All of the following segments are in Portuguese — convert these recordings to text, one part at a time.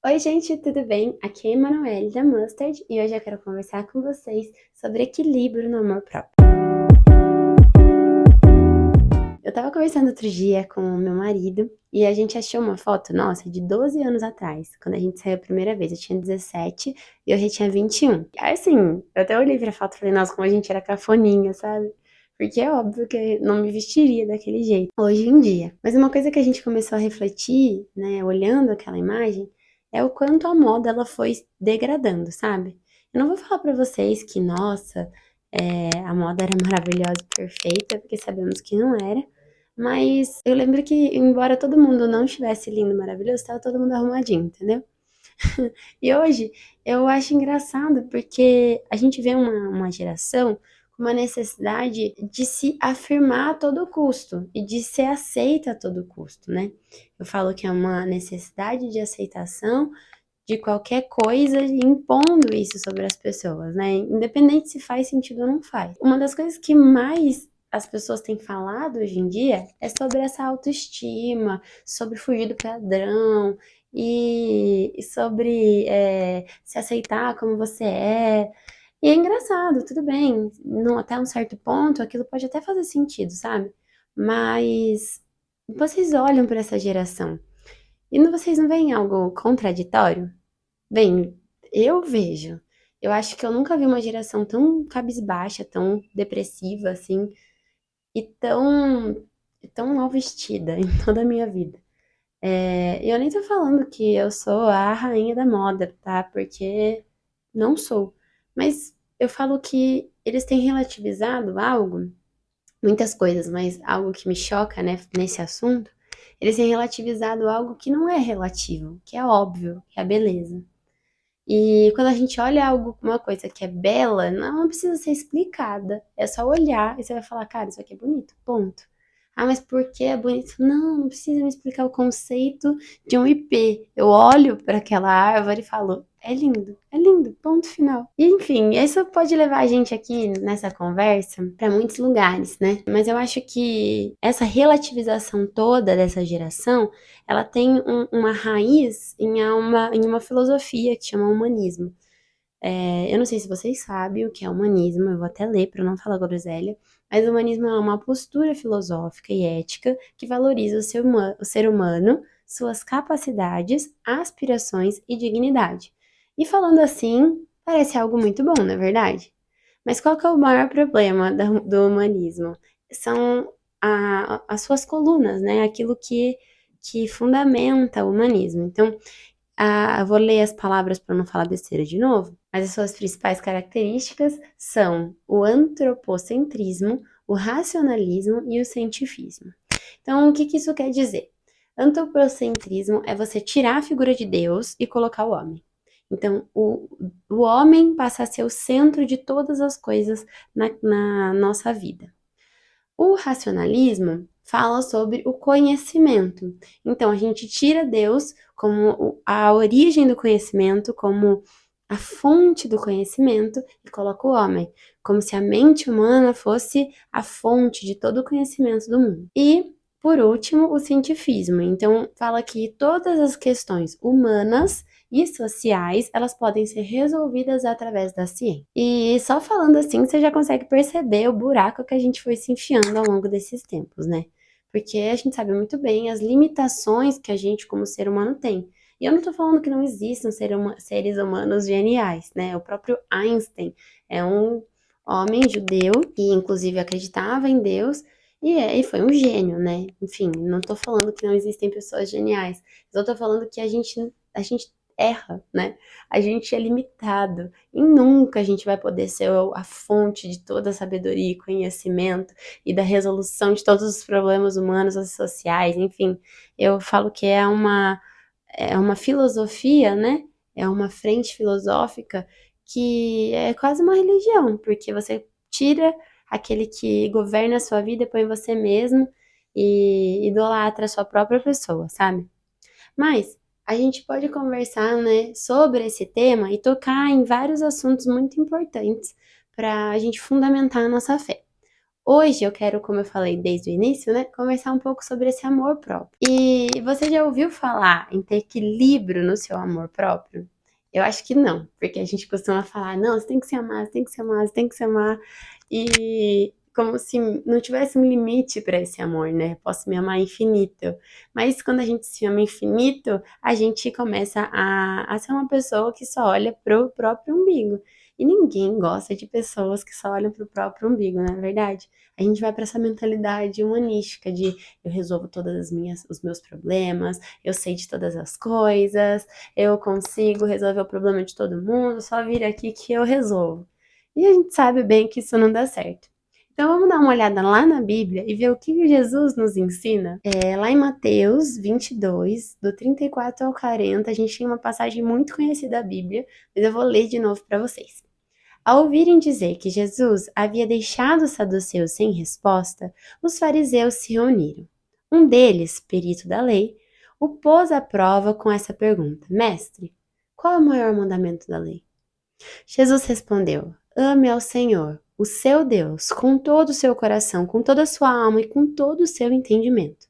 Oi, gente, tudo bem? Aqui é a Emanuele da Mustard e hoje eu quero conversar com vocês sobre equilíbrio no amor próprio. Eu tava conversando outro dia com o meu marido e a gente achou uma foto nossa de 12 anos atrás, quando a gente saiu a primeira vez. Eu tinha 17 e eu já tinha 21. Aí, assim, eu até olhei pra foto e falei, nossa, como a gente era cafoninha, sabe? Porque é óbvio que eu não me vestiria daquele jeito hoje em dia. Mas uma coisa que a gente começou a refletir, né, olhando aquela imagem, é o quanto a moda ela foi degradando, sabe? Eu não vou falar pra vocês que, nossa, a moda era maravilhosa e perfeita, porque sabemos que não era. Mas eu lembro que, embora todo mundo não estivesse lindo, maravilhoso, estava todo mundo arrumadinho, entendeu? E hoje eu acho engraçado porque a gente vê uma geração com uma necessidade de se afirmar a todo custo e de ser aceita a todo custo, né? Eu falo que é uma necessidade de aceitação de qualquer coisa, impondo isso sobre as pessoas, né? Independente se faz sentido ou não faz. Uma das coisas que mais as pessoas têm falado hoje em dia é sobre essa autoestima, sobre fugir do padrão e sobre se aceitar como você é. E é engraçado, tudo bem, até um certo ponto aquilo pode até fazer sentido, sabe? Mas vocês olham para essa geração e vocês não veem algo contraditório? Bem, eu vejo. Eu acho que eu nunca vi uma geração tão cabisbaixa, tão depressiva, assim, e tão mal vestida em toda a minha vida. E eu nem tô falando que eu sou a rainha da moda, tá? Porque não sou. Mas eu falo que eles têm relativizado algo, muitas coisas, mas algo que me choca, né, nesse assunto, eles têm relativizado algo que não é relativo, que é óbvio, que é a beleza. E quando a gente olha algo, uma coisa que é bela, não precisa ser explicada. É só olhar e você vai falar, cara, isso aqui é bonito, ponto. Ah, mas por que é bonito? Não, não precisa me explicar o conceito de um IP. Eu olho para aquela árvore e falo, é lindo, ponto final. E enfim, isso pode levar a gente aqui nessa conversa para muitos lugares, né? Mas eu acho que essa relativização toda dessa geração ela tem uma raiz em uma filosofia que chama humanismo. Eu não sei se vocês sabem o que é humanismo, eu vou até ler para não falar groselha, mas o humanismo é uma postura filosófica e ética que valoriza o ser humano, suas capacidades, aspirações e dignidade. E falando assim, parece algo muito bom, não é verdade? Mas qual que é o maior problema do humanismo? São as suas colunas, né? Aquilo que fundamenta o humanismo. Então, eu vou ler as palavras para não falar besteira de novo, mas as suas principais características são o antropocentrismo, o racionalismo e o cientifismo. Então, o que isso quer dizer? Antropocentrismo é você tirar a figura de Deus e colocar o homem. Então, o homem passa a ser o centro de todas as coisas na nossa vida. O racionalismo fala sobre o conhecimento. Então, a gente tira Deus como a origem do conhecimento, como a fonte do conhecimento, e coloca o homem, como se a mente humana fosse a fonte de todo o conhecimento do mundo. E, por último, o cientifismo. Então, fala que todas as questões humanas e sociais, elas podem ser resolvidas através da ciência. E só falando assim, você já consegue perceber o buraco que a gente foi se enfiando ao longo desses tempos, né? Porque a gente sabe muito bem as limitações que a gente, como ser humano, tem. E eu não tô falando que não existam seres humanos geniais, né? O próprio Einstein é um homem judeu que, inclusive, acreditava em Deus e foi um gênio, né? Enfim, não tô falando que não existem pessoas geniais. Eu tô falando que a gente erra, né? A gente é limitado e nunca a gente vai poder ser a fonte de toda a sabedoria e conhecimento e da resolução de todos os problemas humanos e sociais, enfim. Eu falo que é uma filosofia, né? É uma frente filosófica que é quase uma religião, porque você tira aquele que governa a sua vida e põe você mesmo e idolatra a sua própria pessoa, sabe? Mas a gente pode conversar, né, sobre esse tema e tocar em vários assuntos muito importantes para a gente fundamentar a nossa fé. Hoje eu quero, como eu falei desde o início, né, conversar um pouco sobre esse amor próprio. E você já ouviu falar em ter equilíbrio no seu amor próprio? Eu acho que não, porque a gente costuma falar, não, você tem que se amar, você tem que se amar, você tem que se amar. E como se não tivesse um limite para esse amor, né? Posso me amar infinito. Mas quando a gente se ama infinito, a gente começa a ser uma pessoa que só olha pro próprio umbigo. E ninguém gosta de pessoas que só olham pro próprio umbigo, não é verdade? A gente vai para essa mentalidade humanística de eu resolvo os meus problemas, eu sei de todas as coisas, eu consigo resolver o problema de todo mundo, só vir aqui que eu resolvo. E a gente sabe bem que isso não dá certo. Então vamos dar uma olhada lá na Bíblia e ver o que Jesus nos ensina. Lá em Mateus 22, do 34 ao 40, a gente tem uma passagem muito conhecida da Bíblia, mas eu vou ler de novo para vocês. Ao ouvirem dizer que Jesus havia deixado os saduceus sem resposta, os fariseus se reuniram. Um deles, perito da lei, o pôs à prova com essa pergunta: Mestre, qual é o maior mandamento da lei? Jesus respondeu: Ame ao Senhor, o seu Deus, com todo o seu coração, com toda a sua alma e com todo o seu entendimento.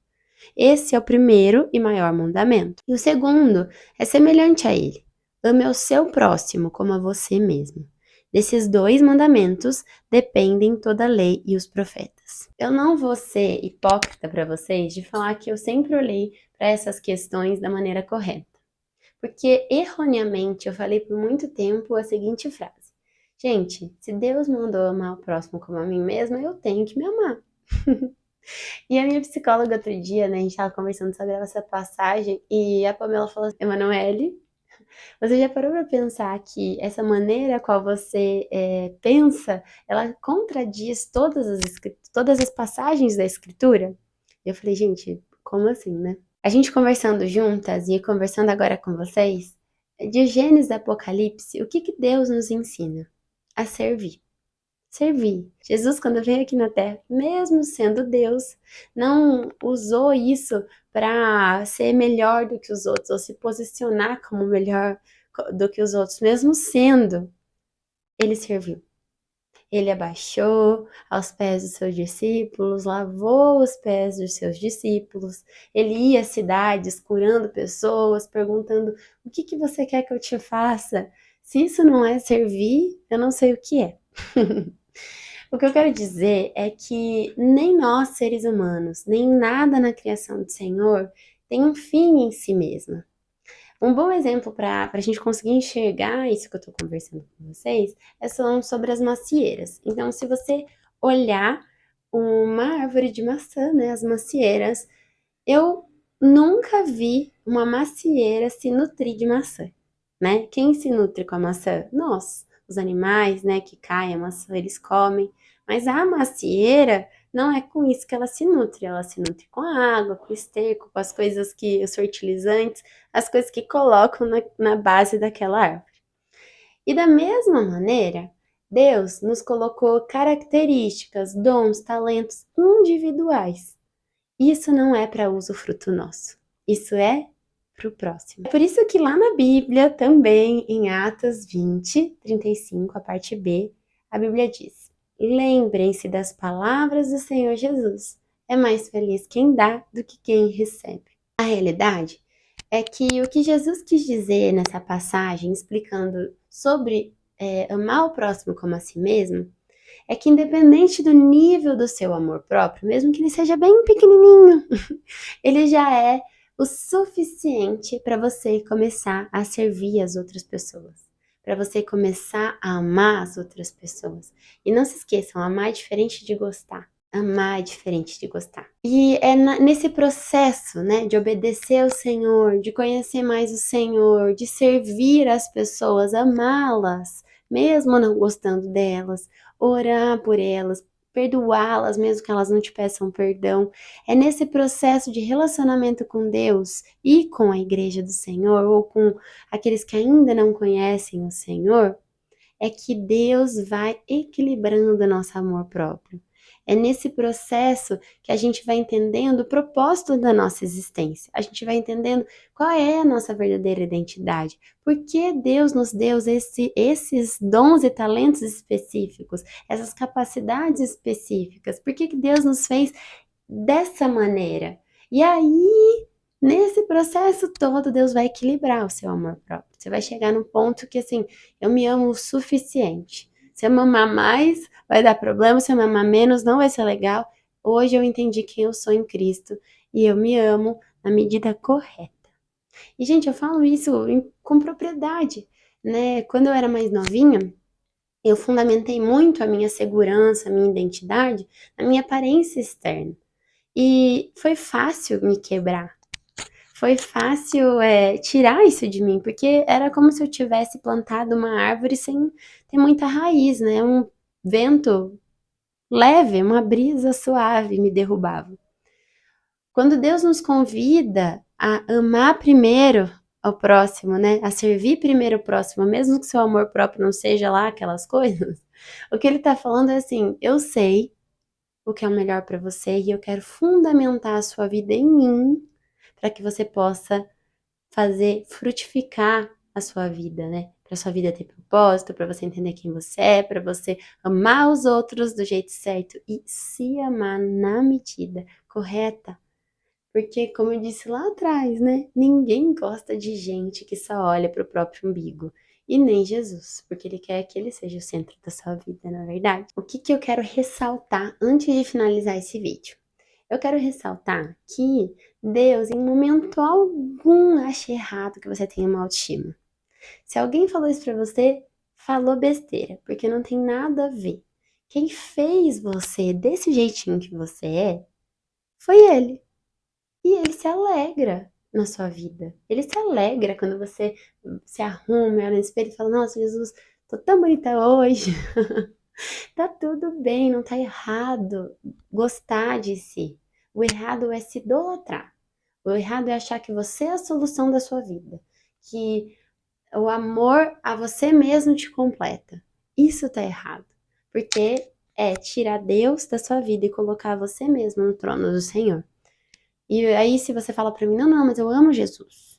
Esse é o primeiro e maior mandamento. E o segundo é semelhante a ele: ame ao seu próximo como a você mesmo. Desses dois mandamentos dependem toda a lei e os profetas. Eu não vou ser hipócrita para vocês de falar que eu sempre olhei para essas questões da maneira correta. Porque erroneamente eu falei por muito tempo a seguinte frase: Gente, se Deus mandou amar o próximo como a mim mesma, eu tenho que me amar. E a minha psicóloga outro dia, né, a gente tava conversando sobre essa passagem e a Pamela falou assim, Emanuele, você já parou pra pensar que essa maneira qual você pensa, ela contradiz todas as passagens da escritura? E eu falei, gente, como assim, né? A gente conversando juntas e conversando agora com vocês, de Gênesis e Apocalipse, o que que Deus nos ensina? A servir. Servir. Jesus, quando veio aqui na Terra, mesmo sendo Deus, não usou isso para ser melhor do que os outros, ou se posicionar como melhor do que os outros, mesmo sendo, ele serviu. Ele abaixou aos pés dos seus discípulos, lavou os pés dos seus discípulos. Ele ia às cidades curando pessoas, perguntando: o que que você quer que eu te faça? Se isso não é servir, eu não sei o que é. O que eu quero dizer é que nem nós, seres humanos, nem nada na criação do Senhor tem um fim em si mesma. Um bom exemplo para a gente conseguir enxergar isso que eu estou conversando com vocês são sobre as macieiras. Então, se você olhar uma árvore de maçã, né, as macieiras, eu nunca vi uma macieira se nutrir de maçã, né? Quem se nutre com a maçã? Nós, os animais, né, que caem a maçã, eles comem. Mas a macieira não é com isso que ela se nutre com a água, com o esterco, com as coisas que, os fertilizantes, as coisas que colocam na base daquela árvore. E da mesma maneira, Deus nos colocou características, dons, talentos individuais. Isso não é para uso fruto nosso. Isso é para o próximo. É por isso que lá na Bíblia, também em Atos 20, 35, a parte B, a Bíblia diz: Lembrem-se das palavras do Senhor Jesus. É mais feliz quem dá do que quem recebe. A realidade é que o que Jesus quis dizer nessa passagem, explicando sobre amar o próximo como a si mesmo, é que independente do nível do seu amor próprio, mesmo que ele seja bem pequenininho, ele já é o suficiente para você começar a servir as outras pessoas, para você começar a amar as outras pessoas. E não se esqueçam, amar é diferente de gostar. Amar é diferente de gostar. E é nesse processo, né, de obedecer ao Senhor, de conhecer mais o Senhor, de servir as pessoas, amá-las, mesmo não gostando delas, orar por elas, perdoá-las, mesmo que elas não te peçam perdão. É nesse processo de relacionamento com Deus e com a igreja do Senhor, ou com aqueles que ainda não conhecem o Senhor, é que Deus vai equilibrando nosso amor próprio. É nesse processo que a gente vai entendendo o propósito da nossa existência. A gente vai entendendo qual é a nossa verdadeira identidade. Por que Deus nos deu esses dons e talentos específicos, essas capacidades específicas? Por que Deus nos fez dessa maneira? E aí, nesse processo todo, Deus vai equilibrar o seu amor próprio. Você vai chegar num ponto que, assim, eu me amo o suficiente. Se eu me amar mais, vai dar problema. Se eu me amar menos, não vai ser legal. Hoje eu entendi quem eu sou em Cristo e eu me amo na medida correta. E, gente, eu falo isso com propriedade, né? Quando eu era mais novinha, eu fundamentei muito a minha segurança, a minha identidade na minha aparência externa. E foi fácil me quebrar. Foi fácil tirar isso de mim, porque era como se eu tivesse plantado uma árvore sem ter muita raiz, né? Um vento leve, uma brisa suave me derrubava. Quando Deus nos convida a amar primeiro ao próximo, né? A servir primeiro o próximo, mesmo que seu amor próprio não seja lá aquelas coisas, o que ele tá falando é assim: eu sei o que é o melhor para você e eu quero fundamentar a sua vida em mim para que você possa fazer frutificar a sua vida, né? Para sua vida ter propósito, para você entender quem você é, para você amar os outros do jeito certo e se amar na medida correta. Porque, como eu disse lá atrás, né? Ninguém gosta de gente que só olha para o próprio umbigo. E nem Jesus, porque ele quer que ele seja o centro da sua vida, na verdade. O que eu quero ressaltar antes de finalizar esse vídeo? Eu quero ressaltar que Deus, em momento algum, acha errado que você tenha uma autoestima. Se alguém falou isso pra você, falou besteira, porque não tem nada a ver. Quem fez você desse jeitinho que você foi Ele. E Ele se alegra na sua vida. Ele se alegra quando você se arruma, olha no espelho e fala: Nossa, Jesus, tô tão bonita hoje. Tá tudo bem, não tá errado gostar de si. O errado é se idolatrar. O errado é achar que você é a solução da sua vida, que o amor a você mesmo te completa. Isso tá errado, porque é tirar Deus da sua vida e colocar você mesmo no trono do Senhor. E aí se você fala pra mim: Não, mas eu amo Jesus.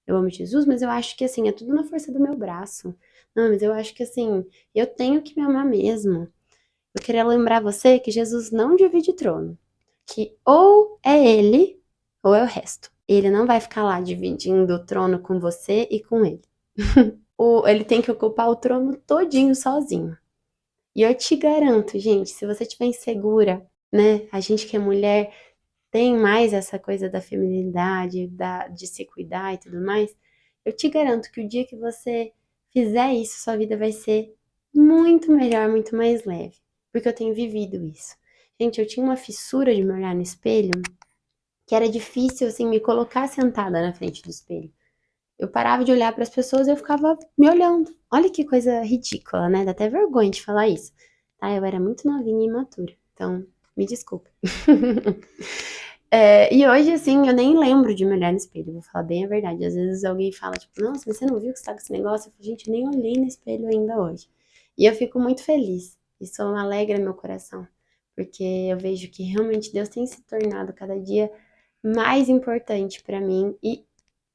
Eu amo Jesus, mas eu acho que assim, é tudo na força do meu braço. Não, mas eu acho que assim, eu tenho que me amar mesmo. Eu queria lembrar você que Jesus não divide trono, que ou é ele ou é o resto. Ele não vai ficar lá dividindo o trono com você e com ele. Ele tem que ocupar o trono todinho sozinho. E eu te garanto, gente, se você estiver insegura, né? A gente que é mulher tem mais essa coisa da feminilidade, de se cuidar e tudo mais. Eu te garanto que o dia que você fizer isso, sua vida vai ser muito melhor, muito mais leve. Porque eu tenho vivido isso. Gente, eu tinha uma fissura de me olhar no espelho que era difícil, assim, me colocar sentada na frente do espelho. Eu parava de olhar para as pessoas e eu ficava me olhando. Olha que coisa ridícula, né? Dá até vergonha de falar isso. Tá? Eu era muito novinha e imatura. Então, me desculpa. E hoje, assim, eu nem lembro de me olhar no espelho, vou falar bem a verdade. Às vezes alguém fala, tipo, nossa, você não viu que você tá com esse negócio? Eu falo, gente, eu nem olhei no espelho ainda hoje. E eu fico muito feliz. Isso alegra meu coração. Porque eu vejo que realmente Deus tem se tornado cada dia mais importante pra mim. E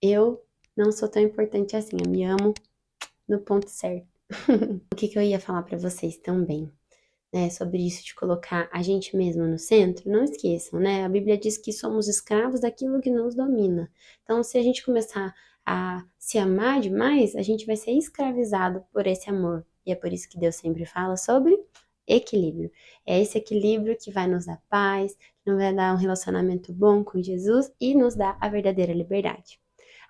eu não sou tão importante assim. Eu me amo no ponto certo. O que eu ia falar pra vocês também? Né, sobre isso de colocar a gente mesmo no centro, não esqueçam, né? A Bíblia diz que somos escravos daquilo que nos domina. Então, se a gente começar a se amar demais, a gente vai ser escravizado por esse amor. E é por isso que Deus sempre fala sobre equilíbrio. É esse equilíbrio que vai nos dar paz, que nos vai dar um relacionamento bom com Jesus e nos dar a verdadeira liberdade.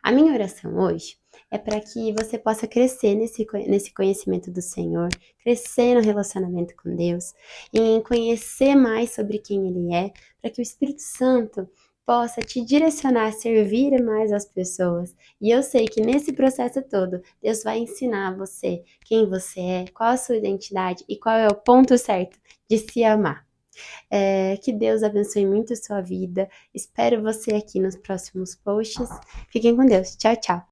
A minha oração hoje é para que você possa crescer nesse conhecimento do Senhor, crescer no relacionamento com Deus, e em conhecer mais sobre quem Ele é, para que o Espírito Santo possa te direcionar a servir mais as pessoas. E eu sei que nesse processo todo, Deus vai ensinar você quem você é, qual a sua identidade e qual é o ponto certo de se amar. Que Deus abençoe muito a sua vida. Espero você aqui nos próximos posts. Fiquem com Deus. Tchau, tchau.